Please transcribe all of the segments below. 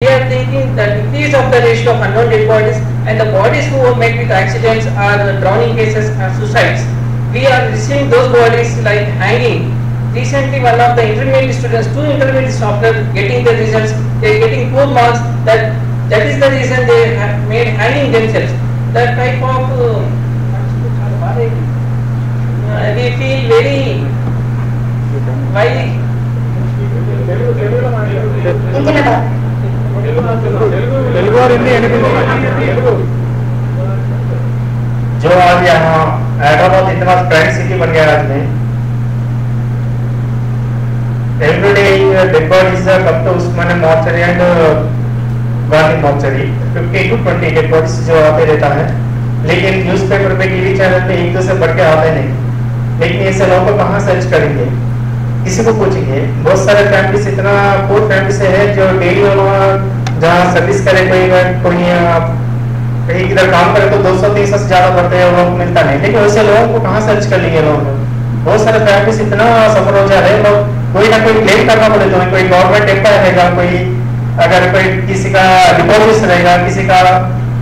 We are thinking that increase of the ratio of unknown dead bodies and the bodies who were met with accidents or drowning cases or suicides. We are receiving those bodies like hanging. Recently, one of the intermediate students, two intermediate after getting the results, they are getting poor marks. That is the reason they have made hanging themselves. That type of we feel very why. जो आज यहाँ हैदराबाद इतना friend city बन गया आज में, everyday dead bodies कब तो उसमें mortuary and government mortuary 15 to 20 dead bodies जो आते रहता है, लेकिन न्यूज़पेपर पे टीवी चैनल पे एक दो से बढ़ के आते नहीं। लेकिन ऐसे लोगों को कहाँ सर्च करेंगे, किसी को पूछेंगे? बहुत सारे फैमिलीज इतना पोर फैमिली से है जो डेली जहाँ सर्विस करे, कोई कहीं किधर काम करे तो 200-300 से ज्यादा बढ़ते हैं, लोग मिलता नहीं। लेकिन वैसे लोगों को कहाँ सर्च कर लेंगे लोग? बहुत सारे फैमिलीज इतना सफर हो जा रहे हैं, लोग कोई ना कोई क्लेम करना पड़े तो कोई गवर्नमेंट एम्प्लॉय रहेगा, कोई अगर कोई किसी का डिपॉजिट रहेगा, किसी का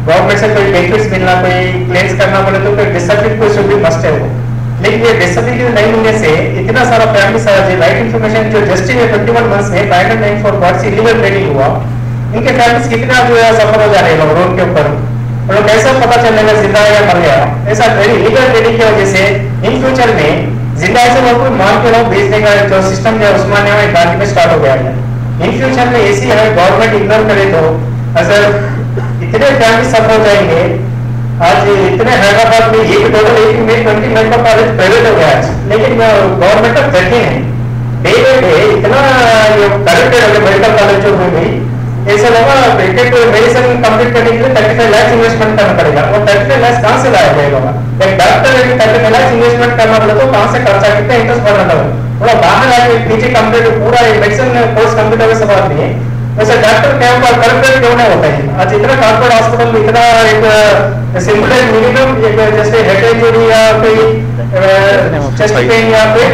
गवर्नमेंट से कोई बेनिफिट्स मिलना, कोई क्लेम्स करना पड़े तो कोई डिसेबिलिटी कोई शुड बी मस्ट है वो। लेकिन ये डिसेबिलिटी नहीं होने से इतना सारा फैमिली राइट इन्फॉर्मेशन जो जस्टिस में 21 मंथ्स में 594 बर्ड्स इलीगल ट्रेडिंग हुआ, इनके फैमिलीज कितना जो है सफर हो जा रहे हैं रोड के ऊपर। मतलब कैसा पता चलेगा जिंदा है या मर गया? ऐसा इलीगल ट्रेडिंग की वजह से इन फ्यूचर में जिंदा ऐसे लोग को मार के लोग बेचने का जो सिस्टम है उस्मानिया में गांधी में स्टार्ट हो गया है। इन फ्यूचर में ऐसी है गवर्नमेंट इग्नोर करे तो अगर इतने फैमिली सफर हो जाएंगे। आज इतने हैदराबाद में एक टोटल 1 में 20 मेडिकल कॉलेज प्राइवेट हो गया है, लेकिन गवर्नमेंट अब देखे हैं डे बाई डे इतना करेक्टेड हो गया मेडिकल कॉलेजों में भी। ऐसे लोग मेडिसिन कंप्लीट करने के लिए 35 लाख इन्वेस्टमेंट करना पड़ेगा, और 35 लाख कहाँ से लाया जाएगा? एक डॉक्टर 35 लाख इन्वेस्टमेंट करना पड़े तो कहाँ से खर्चा, कितना इंटरेस्ट भरना होगा? थोड़ा बाहर आके पीछे कंप्लीट पूरा मेडिसिन कोर्स कंप्लीट होने से बात नहीं है। वैसे डॉक्टर क्या होगा, करेक्टेड क्यों नहीं होता है? आज इतना कॉर्पोरेट हॉस्पिटल में इतना एक सिंपल मिनिमम जैसे हेड इंजरी या कोई चेस्ट पेन या कोई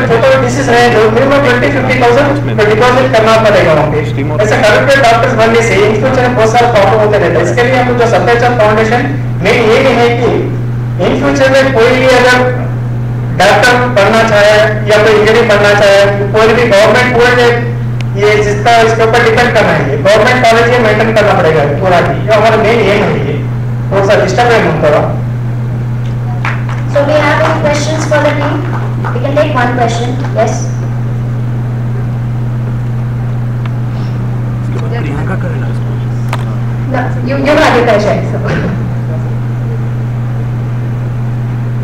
छोटा डिसीज है जो मिनिमम 20-50,000 डिपॉजिट करना पड़ेगा वहाँ पे। ऐसे करेक्टेड डॉक्टर्स बनने से इन फ्यूचर में बहुत सारे प्रॉब्लम होते रहते हैं। इसके लिए हम जो सत्यचंद फाउंडेशन मेन ये नहीं है कि इन फ्यूचर में कोई भी अगर डॉक्टर बनना चाहे या कोई इंजीनियर बनना चाहे, कोई भी गवर्नमेंट पूरे ये जिसका इसके ऊपर डिपेंड करना है, गवर्नमेंट कॉलेज ये मेंटेन करना पड़ेगा पूरा की, ये हमारा मेन एम है। ये थोड़ा सा डिस्टर्ब है मुझे। So we have any questions for the team? We can take one question. Yes. No, you have your question. So.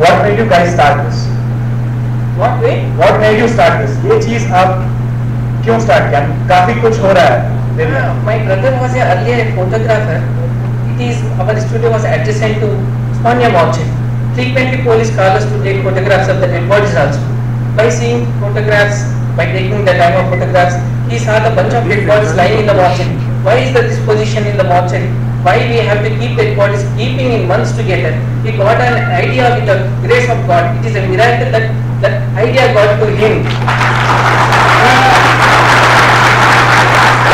What made you guys start this? What way? What made you start this? ये चीज आप क्यों start किया? काफी कुछ हो रहा है। My brother was earlier a photographer. It is our studio was adjacent to Spania Mortuary. Frequently, police call us to take photographs of the dead bodies also. By seeing photographs, by taking the time of photographs, he saw the bunch of dead bodies lying in the mortuary. Why is the disposition in the mortuary? Why we have to keep dead bodies keeping in months together? He got an idea with the grace of God. It is a miracle that that idea got to him.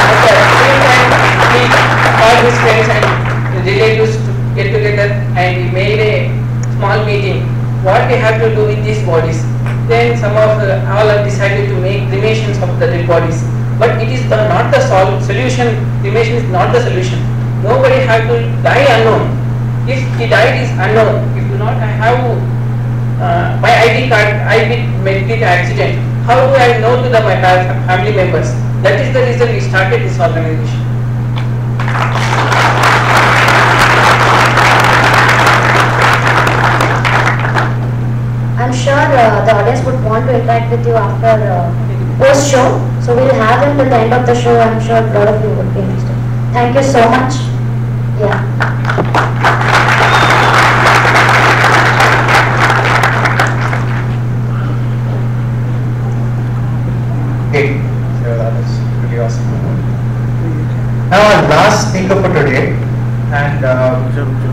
At the same time, he called his friends and relatives to get together, and he made a small meeting. What we have to do with these bodies? Then some of all have decided to make cremations of the dead bodies. But it is not the solution. Cremation is not the solution. Nobody have to die unknown. If he died is unknown. If do not have my ID card, I did an accident. How do I know to my family members? That is the reason we started this organization. I'm sure the audience would want to interact with you after post show. So we'll have them till the end of the show. I'm sure a lot of you would be interested. Thank you so much. Yeah. Okay, so that was pretty awesome. Now our last speaker for today, and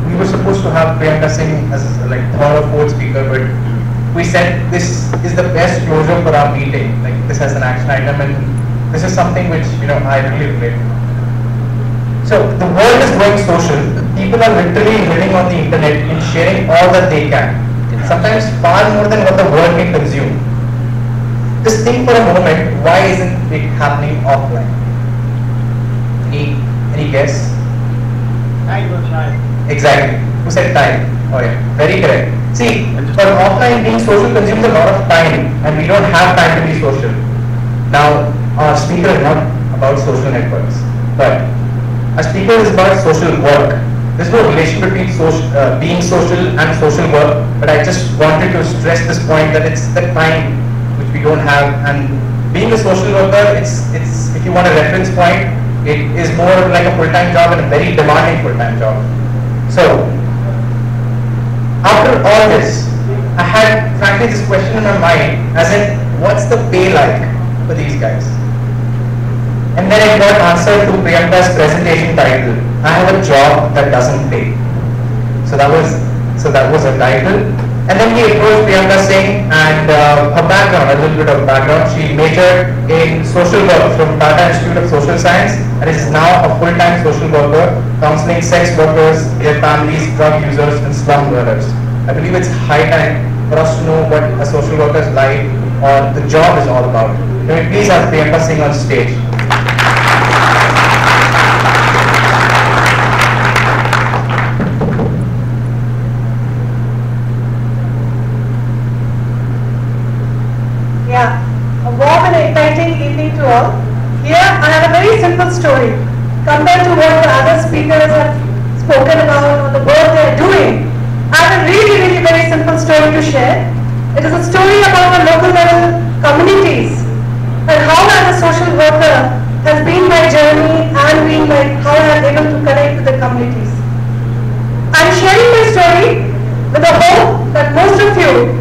we were supposed to have Priyanka Singh as like third or fourth speaker, but we said this is the best closure for our meeting, like this as an action item, and this is something which I really relate to. So the world is going social. People are literally living on the internet and sharing all that they can. Sometimes far more than what the world can consume. Just think for a moment, why isn't it happening offline? Any guess? Exactly. Who said time? Oh yeah, very correct. See, for offline being social consumes a lot of time and we don't have time to be social. Now, our speaker is not about social networks, but our speaker is about social work. There's no relation between being social and social work, but I just wanted to stress this point that it's the time which we don't have, and being a social worker, it's if you want a reference point, it is more like a full-time job and a very demanding full-time job. So, after all this, I had frankly this question in my mind, as in, what's the pay like for these guys? And then I got answer to Priyanka's presentation title. I have a job that doesn't pay. So that was a title. And then he approached Priyanka Singh and her background, a little bit of background. She majored in social work from Tata Institute of Social Science and is now a full-time social worker, counseling sex workers, their families, drug users, and slum dwellers. I believe it's high time for us to know what a social worker's life or the job is all about. Can we please have Priyanka Singh on stage? A warm and exciting evening to all. Here I have a very simple story compared to what the other speakers have spoken about or the work they are doing. I have a really very simple story to share. It is a story about the local level communities and how as a social worker has been my journey and been like how I am able to connect with the communities. I am sharing my story with the hope that most of you,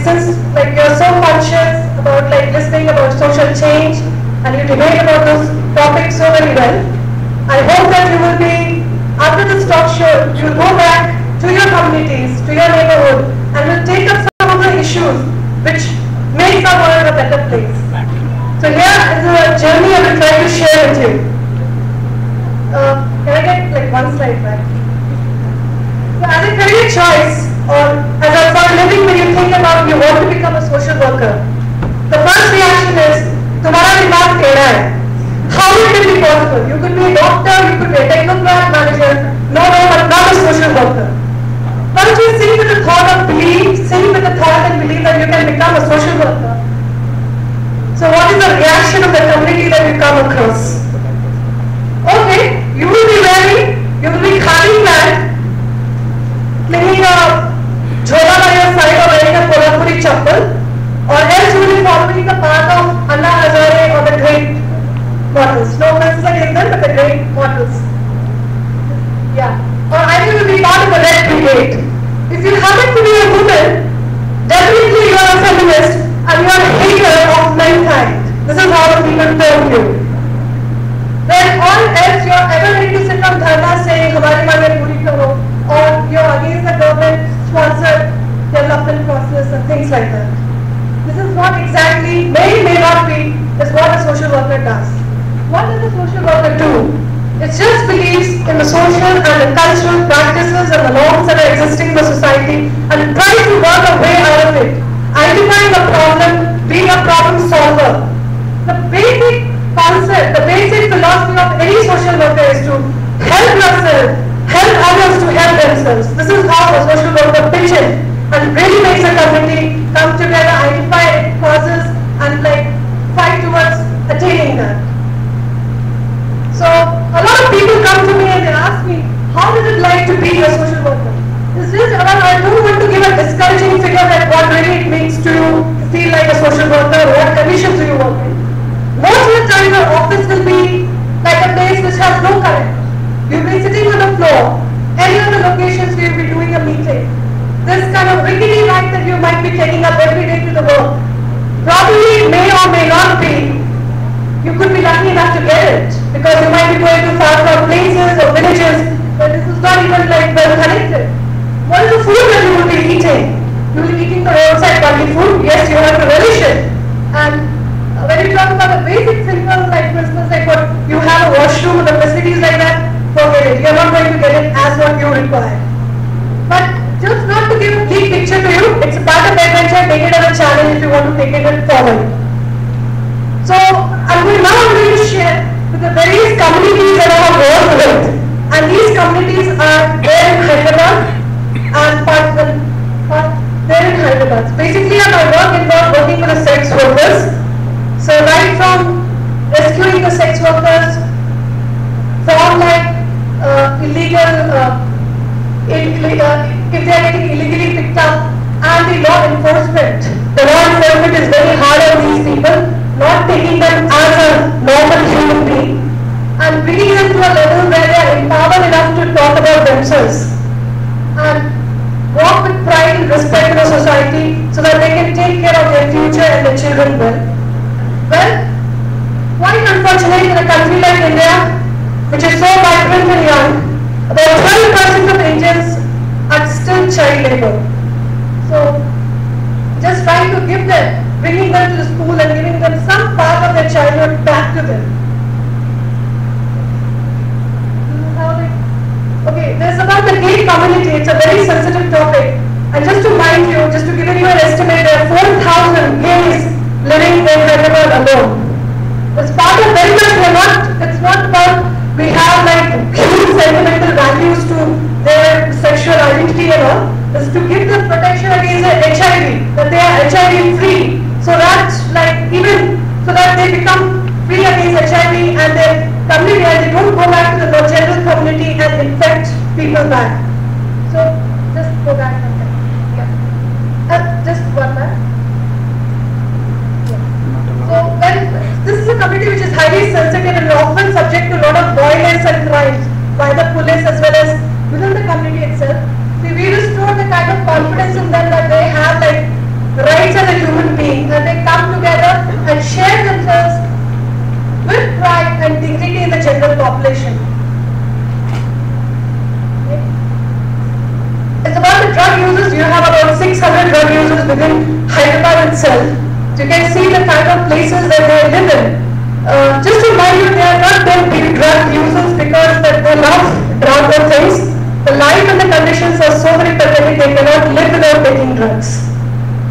since you're so conscious about listening about social change and you debate about those topics so very well, I hope that you will be, after this talk show, you will go back to your communities, to your neighborhood, and will take up some of the issues which makes our world a better place. So here is a journey I will try to share with you. Can I get one slide back? So as a career choice, or as a for a living, when you think about you want to become a social worker, the first reaction is, तुम्हारा दिमाग टेढ़ा है. How it will be possible? You could be a doctor, you could be a technocrat manager, no, but not a social worker. Why don't you sing with the thought of belief, sing with the thought and believe that you can become a social worker? So what is the reaction of the community that you come across? Okay, you will be wearing, you will be carrying that, clinging a jhola by your side or wearing a kolhapuri chappal, or else you will be following the path of Anna Hazare or the great models. No offense against them, but the great models. Yeah. Or either you will be part of the Red Brigade. If you happen to be a woman, definitely you are a feminist and you are a hater of mankind. This is how the people term you. Then or else you are ever ready to sit on dharna saying, "Hamari मांगे पूरी करो," or you are against the government sponsored development process and things like that. This is what exactly, may not be, is what a social worker does. What does a social worker do? It just believes in the social and the cultural practices and the norms that are existing in the society and tries to work a way out of it. Identifying the problem, being a problem solver. The basic concept, the basic philosophy of any social worker is to help yourself, help others to help themselves. This is how a social worker pitches and really makes a community come together, identify causes and fight towards attaining that. So a lot of people come to me and they ask me, how is it like to be a social worker? I don't want to give a discouraging figure that what really it means to feel like a social worker, what conditions do you work in. Most of the time your office will be like a place which has no current. You'll be sitting on the floor. Any of the locations we'll be doing a meeting. This kind of rickety ride that you might be taking up every day to the work. Probably may or may not be. You could be lucky enough to get it because you might be going to far-flung places or villages where this is not even well connected. What is the food that you will be eating? You will be eating the roadside party food. Yes, you have to relish it. And when you talk about the basic things like Christmas, like what you have a washroom or the facilities like that, communities that I have worked with. And these communities are there in Hyderabad and they're in Hyderabad. Basically, my work involved working with the sex workers. So right from rescuing the sex workers from like if they are getting illegally picked up, and the law enforcement. The law enforcement is very hard on these people, not taking them as a normal human being and bringing them to a level where they are empowered enough to talk about themselves and walk with pride and respect in the society so that they can take care of their future and their children well. Well, quite unfortunate in a country like India, which is so vibrant and young, about 12% of Indians are still child labor. So, just trying to give them, bringing them to the school and giving them some part of their childhood back to them. Okay, this is about the gay community. It's a very sensitive topic. And just to mind you, just to give you an estimate, there are 4,000 gays living in Hyderabad alone. It's part of very much, it's not about, we have like huge sentimental values to their sexual identity and all. It's to give them protection against HIV, that they are HIV free. So that like even, so that they become free against HIV and their community and they don't go back to the general community and infect people back. So just go back one time. Yeah. Just one back. So when this is a community which is highly sensitive and often subject to a lot of violence and crimes by the police as well as within the community itself, we restore the kind of confidence in them that they have like rights as a human being and they come together and share themselves with pride and dignity in the general population. Okay. It's about the drug users. You have about 600 drug users within Hyderabad itself. So you can see the kind of places that they live in. Just to remind you, they are not them big drug users because they love drug or things. The life and the conditions are so very pathetic, they cannot live without taking drugs.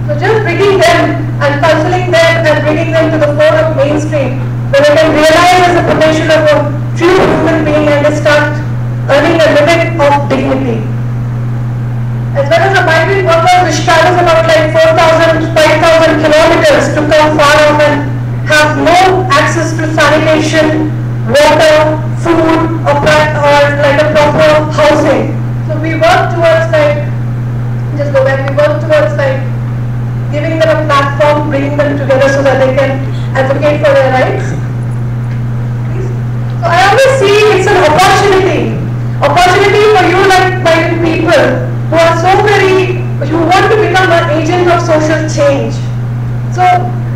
So just bringing them and counseling them and bringing them to the fore of mainstream, where they can realize the potential of a true human being and they start earning a living of dignity. As well as the migrant workers, which travels about like 4,000, 5,000 kilometers to come far off and have no access to sanitation, water, food, or like a proper housing. So we work towards like, just go back, we work towards like giving them a platform, bringing them together so that they can advocate for their rights. So I always see it's an opportunity for you like minded people who are so very, who want to become an agent of social change. So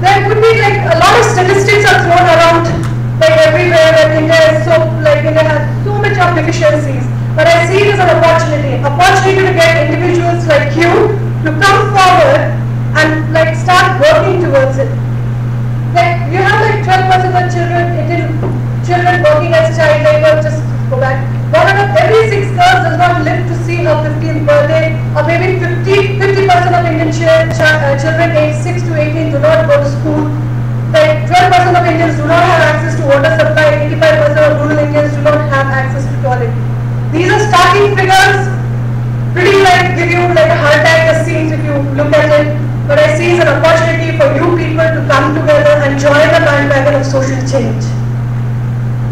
there could be like a lot of statistics are thrown around like everywhere that India is so, like India has so much of deficiencies. But I see it as an opportunity to get individuals like you to come forward and like start working towards it. Like you have like 12% of children working as child labor, just go back. One out of every 6 girls does not live to see her 15th birthday, or maybe 50% of Indian children aged 6 to 18 do not go to school. Like 12% of Indians do not have access to water supply, 85% of rural Indians do not have access to toilet. These are starting figures, pretty like give you like a heart attack as seems if you look at it. But I see it's an opportunity for you people to come together and join the bandwagon of social change.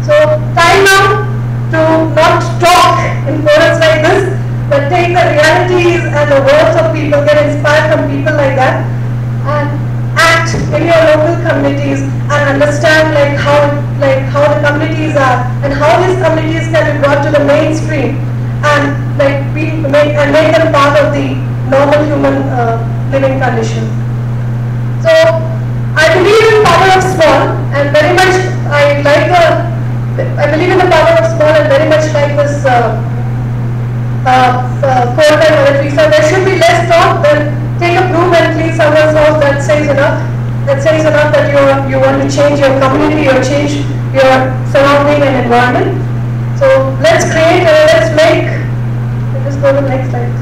So time now to not talk in forums like this, but take the realities and the words of people, get inspired from people like that, and act in your local communities and understand like how the communities are and how these communities can be brought to the mainstream and like make them part of the normal human living condition. So I believe in power of small and very much I believe in the power of small and very much like this quote by Mother Teresa, there should be less talk than take a broom and clean someone's house. That says enough. That says enough that you want to change your community or change your surrounding and environment. So let's create and let's make, let's go to the next slide.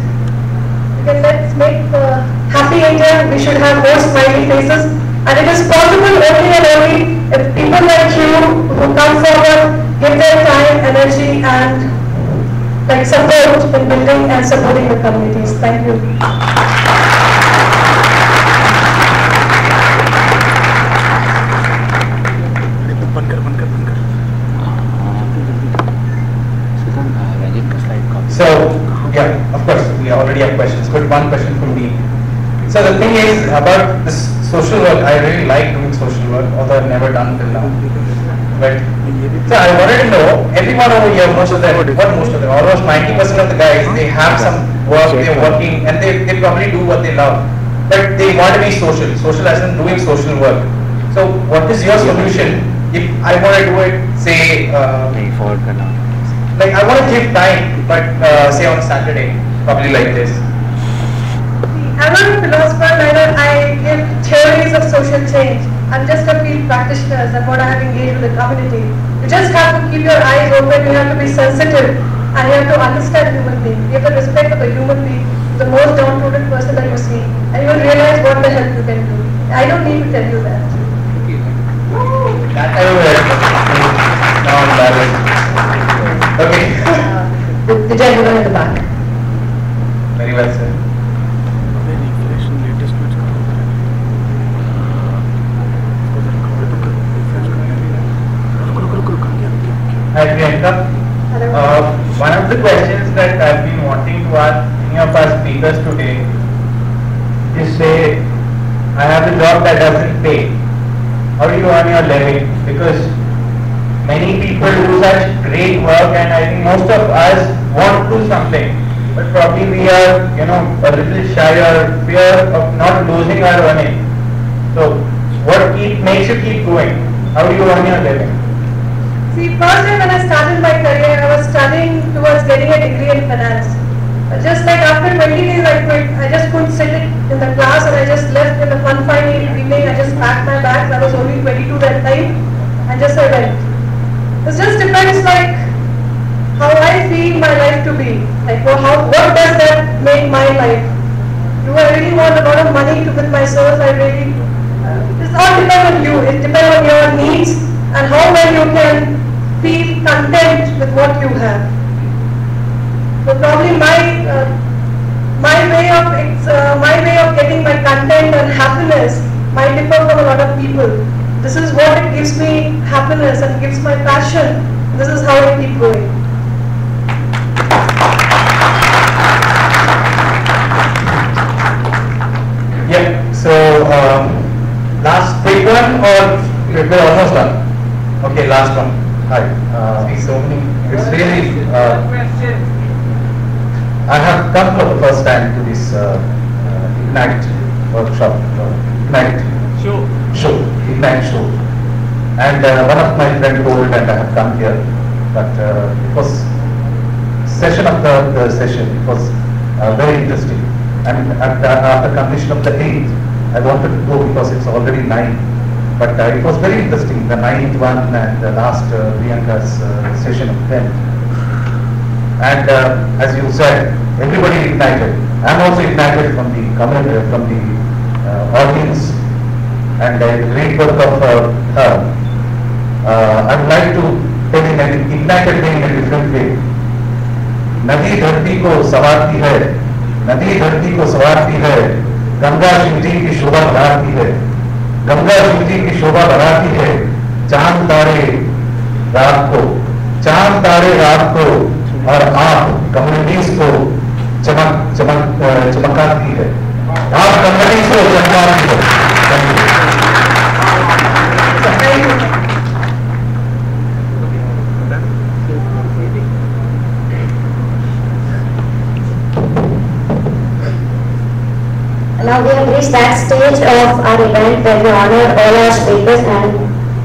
Okay, let's make happy India. We should have more smiley faces. And it is possible only and only if people like you who come forward, give their time, energy, and like support in building and supporting the communities. Thank you. So, yeah, of course, we already have questions, but one question from me. So the thing is about this social work, I really like doing social work, although I've never done till now. But, so I wanted to know, everyone over here, most of them, almost 90% of the guys, they have some work, they're working, and they probably do what they love. But they want to be social as in doing social work. So what is your solution if I want to do it, say, like I want to give time, but say on Saturday, probably like this. I'm not a philosopher, neither I give theories of social change. I'm just a field practitioner and what I have engaged with the community. You just have to keep your eyes open, you have to be sensitive, and you have to understand human being. You have to respect the human being, the most down-rooted person that you see, and you will realize what the hell you can do. I don't need to tell you that. That I will. Now I'm embarrassed. Okay. The gentleman in the back. Very well said. Hi Priyanka. Hello. One of the questions that I've been wanting to ask any of our speakers today is say, I have a job that doesn't pay. How do you earn your living? Because many people do such great work, and I think most of us want to do something, but probably we are, a little shy or fear of not losing our earning. So, what makes you keep going? How do you earn your living? See, first time when I started my career, I was studying towards getting a degree in finance. Just like after 20 days I quit. I just couldn't sit in the class and I just left in the one fine evening. I just packed my bags. I was only 22 that time, and just I went. It just depends like how I feel my life to be. Like what does that make my life? Do I really want a lot of money to with my source? It's all depends on you. It depends on your needs and how well you can feel content with what you have. So probably my way of getting my content and happiness might differ from a lot of people. This is what it gives me happiness and gives my passion. This is how I keep going. Yeah. So last quick one, or we're almost done. Okay, last one. Hi. So many. It's really. I have come for the first time to this Ignite workshop, Ignite show. And one of my friends told that I have come here, but it was session after the session. It was very interesting. And after completion of the 8th, I wanted to go because it's already 9. But it was very interesting, the 9th one and the last Priyanka's session of 10th. And as you said, everybody ignited. I'm also ignited from the community, from the audience, and a great work of her. I would like to tell you that ignited me in a different way. नदी धरती को संवारती है, नदी धरती को संवारती है, गंगा शिव जी की शोभा बढ़ाती है, गंगा शिव जी की शोभा बढ़ाती है, चांद तारे रात को, चांद तारे रात को, और आप कम्युनिटीज को चमकाती है, आप कम्युनिटीज को चमकाती है। Now we have reached that stage of our event where we honor all our speakers, and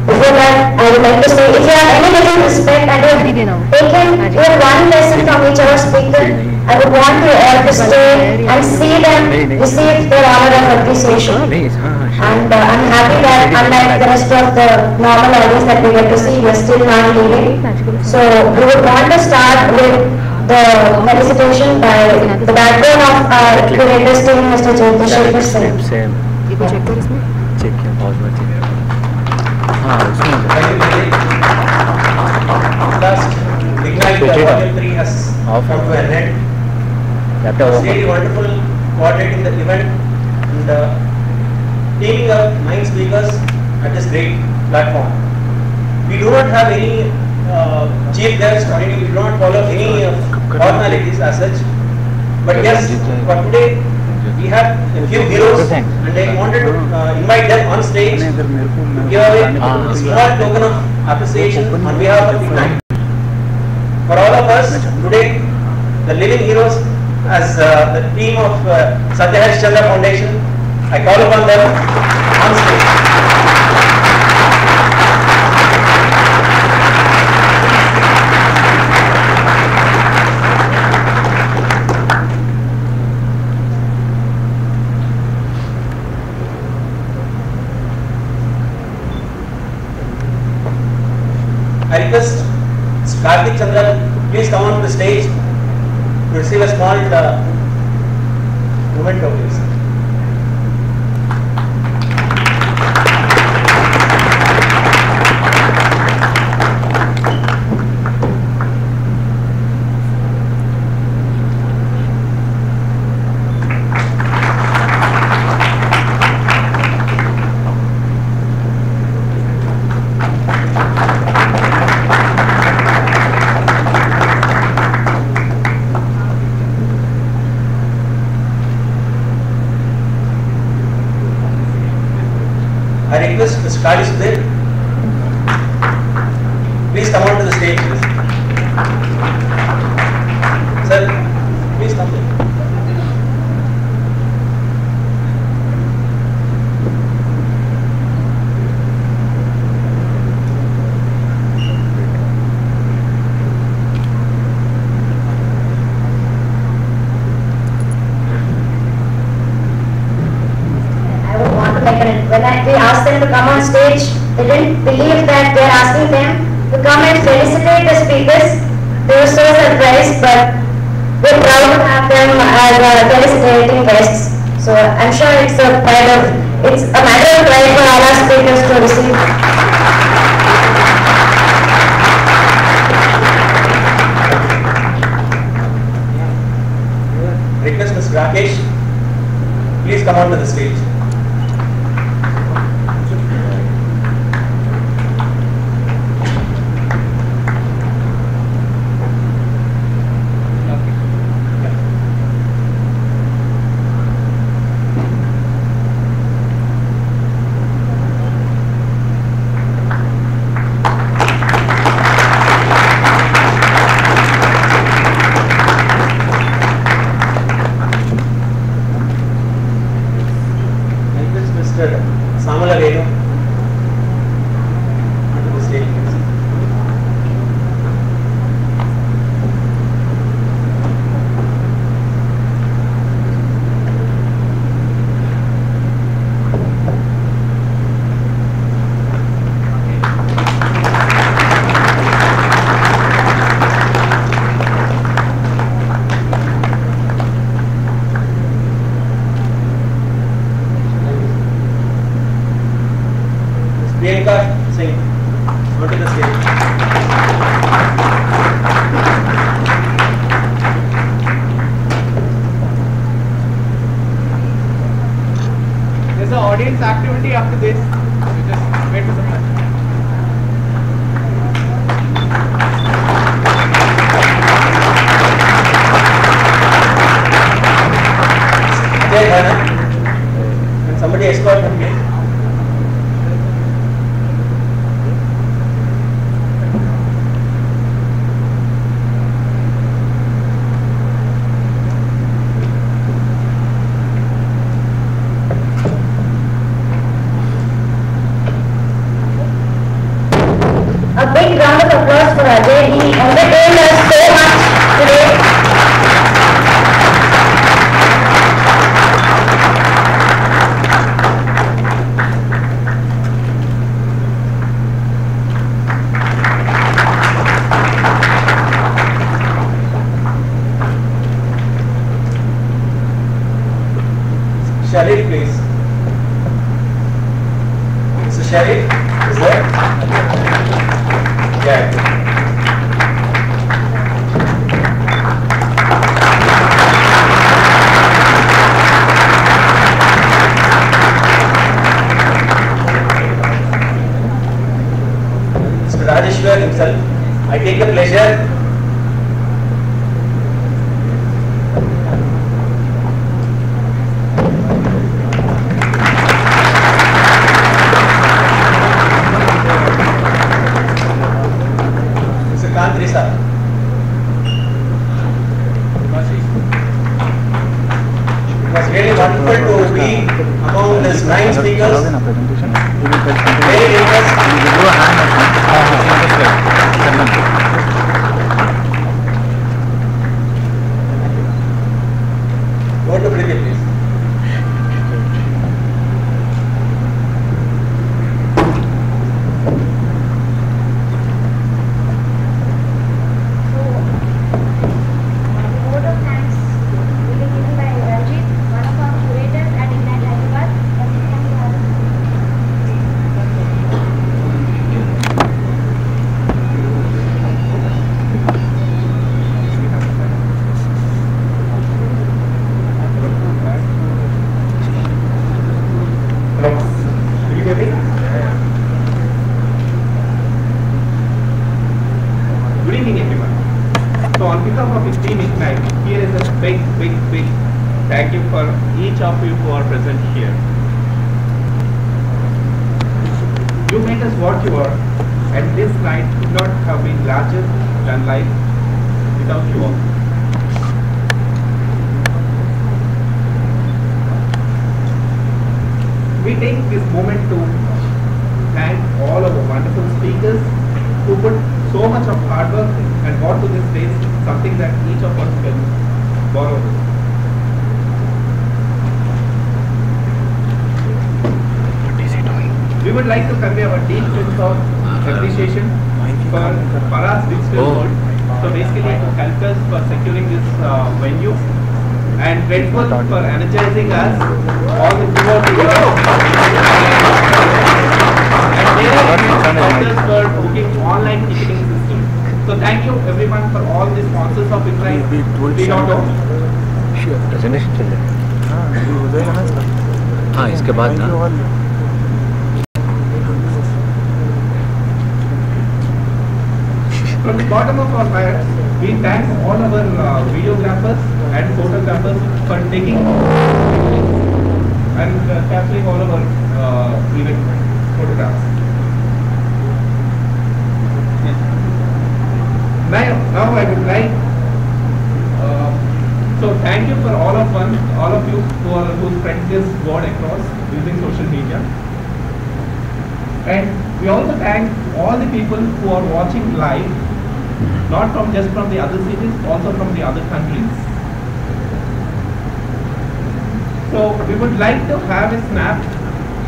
before that I would like to say, if you have any little respect and you have taken even one lesson from each of our speakers, I would want you all to stay and see them receive their honor and appreciation. And I'm happy that unlike the rest of the normal audience that we get to see, we are still not leaving. So we would want to start with the felicitation by the backbone of our curator's team, Mr. Chandrasekhar Singh. Same ये को check कर इसमें check किया बहुत बार check हाँ उसमें come to an end. It was really wonderful coordinating the event and taking up 9 speakers at this great platform. We do not have any chief guest or any, we do not follow any formalities as such. But yes, for today we have a few heroes and I wanted to invite them on stage to give away a small token of appreciation on behalf of Ignite. For all of us today, the living heroes as the team of Satya Harishchandra Foundation, I call upon them on stage. I request Karthik Chandra, please come on to the stage to receive a small memento, please. I request Mr. Kadi Sudhir, please come on to the stage, please. Sir, please come in. When we asked them to come on stage, they didn't believe that we are asking them to come and felicitate the speakers. They were so surprised, but we're proud to have them as felicitating guests. So I'm sure it's a matter of pride for all our speakers to receive. Request Mr. Rakesh, please come on to the stage. Singh, go to the stage. There's an audience activity after this. You just wait for some time. Can somebody escort him, please? A big round of applause for Ajay. He entertained us so much today. Sharif, please. Mr. Sharif, is there? Yeah. It was really wonderful to be among these 9 speakers. Very interesting. Go to Priti, please. Vote of thanks will be given by Ranjit, one of our curators at Ignite Hyderabad. Ranjit, can you have it? Hello. Do you hear me? Good evening, everyone. So on behalf of his team Ignite, here is a big thank you for each of you who are present here. You made us what you are, and this night could not have been larger than life without you all. We take this moment to thank all of the wonderful speakers who put so much of hard work and brought to this stage something that each of us can borrow. We would like to convey our deep sense of appreciation for Paras Digital World. So basically to help us for securing this venue, and grateful for energizing us all throughout the year. And there are sponsors for booking online ticketing system. So thank you everyone for all the sponsors of Ignite. Presentation चल रहा है। हाँ इसके बाद ना From the bottom of our hearts, we thank all our videographers and photographers for taking and capturing all of our event photographs. Now I would like so thank you for all of you who spread this word across using social media. And we also thank all the people who are watching live, not from just from the other cities, also from the other countries. So we would like to have a snap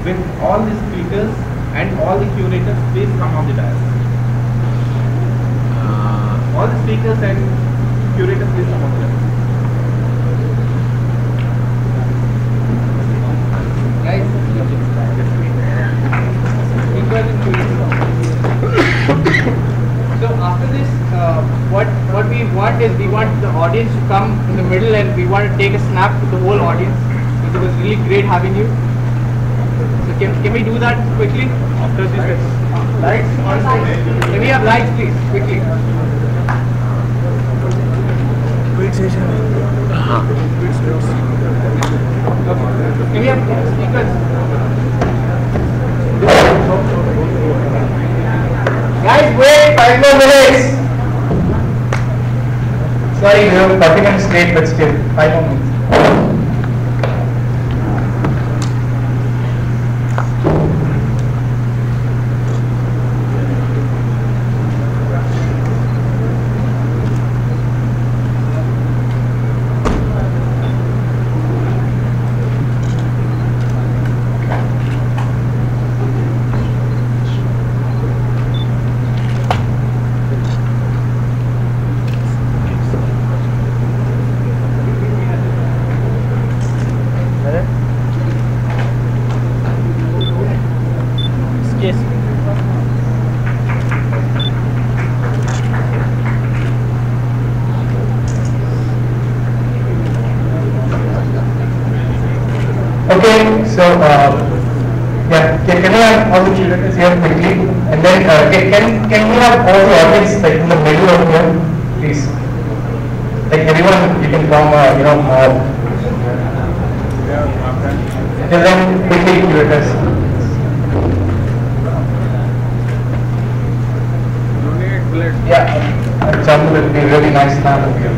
with all the speakers and all the curators. Please come on the dais. All the speakers and curators, please come on the dais. Guys, so after this, what we want is we want the audience to come in the middle and we want to take a snap with the whole audience. It was really great having you. So can we do that quickly after this? Lights? Can we have lights please, quickly? Quick session. Okay. Can we have speakers? Guys, wait 5 more minutes. Sorry, we have 40 minutes late, but still 5 more minutes. Okay, so yeah, can we have all the curators here quickly, and then can we have all the audience like in the middle of here, please? Like everyone, you can come, and then quickly curators. Yeah, example will be really nice now of you.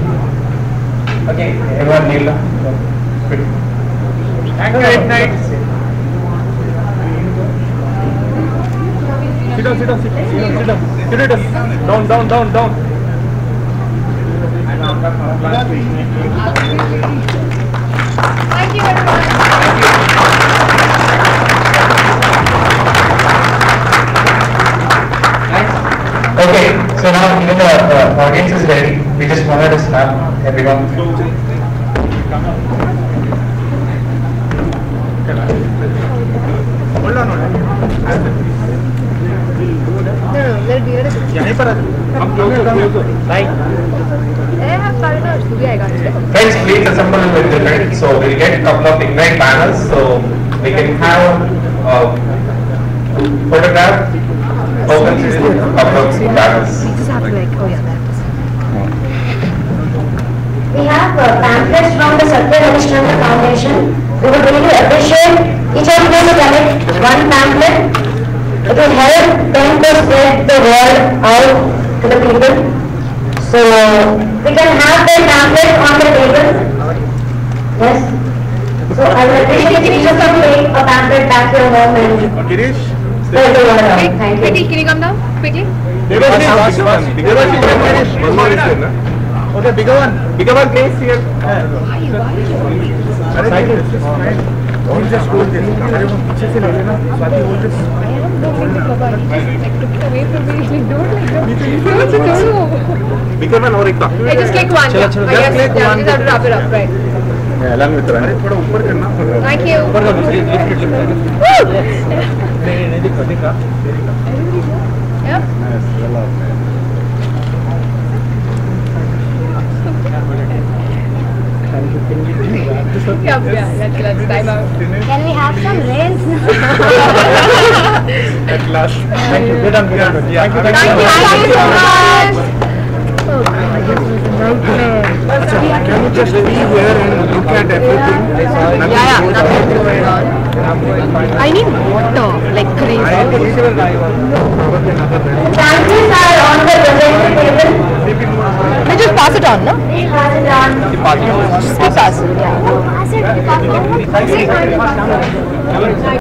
Okay, everyone kneel down. Thank you. Great night. Sit down. Down. Thank you everyone. Okay, so now even the audience is ready. We just wanted to snap everyone. Hold on. यहीं पर हम close. Bye. Friends, please assemble with the friends. So we'll get a couple of ignite banners. So we can have photograph. Open couple of banners. We have pamphlets from the Satya Radishchandra Foundation. We would really appreciate each of you to collect one pamphlet. It will help them to spread the word out to the people. So we can have the pamphlet on the table. Yes. So I would appreciate if each of you take a pamphlet back to your home and Girish. spread the word out. Thank you. Can you come down quickly? Okay, bigger one, please here. Why? Don't just hold this. पीछे से ले लेना. Swati hold this. I am doing it, Baba. You just took it away from me. Like, don't like that. No. Bigger one और एक का. Hey, just click one. चलो. Just have to wrap it up, right? अलग में तो है. थोड़ा ऊपर करना. Thank you. ऊपर का नहीं दिखा. Yep. Yeah, let's time out. Can we have some rains now? At last. Thank you. Good on. Thank you so much. Can you just be here and look at everything? Yeah, nothing going on. I need water, like crazy. Pamphlets are on the presentation table. They just pass it on, no? Please pass it on. Just pass it, yeah. Pass it.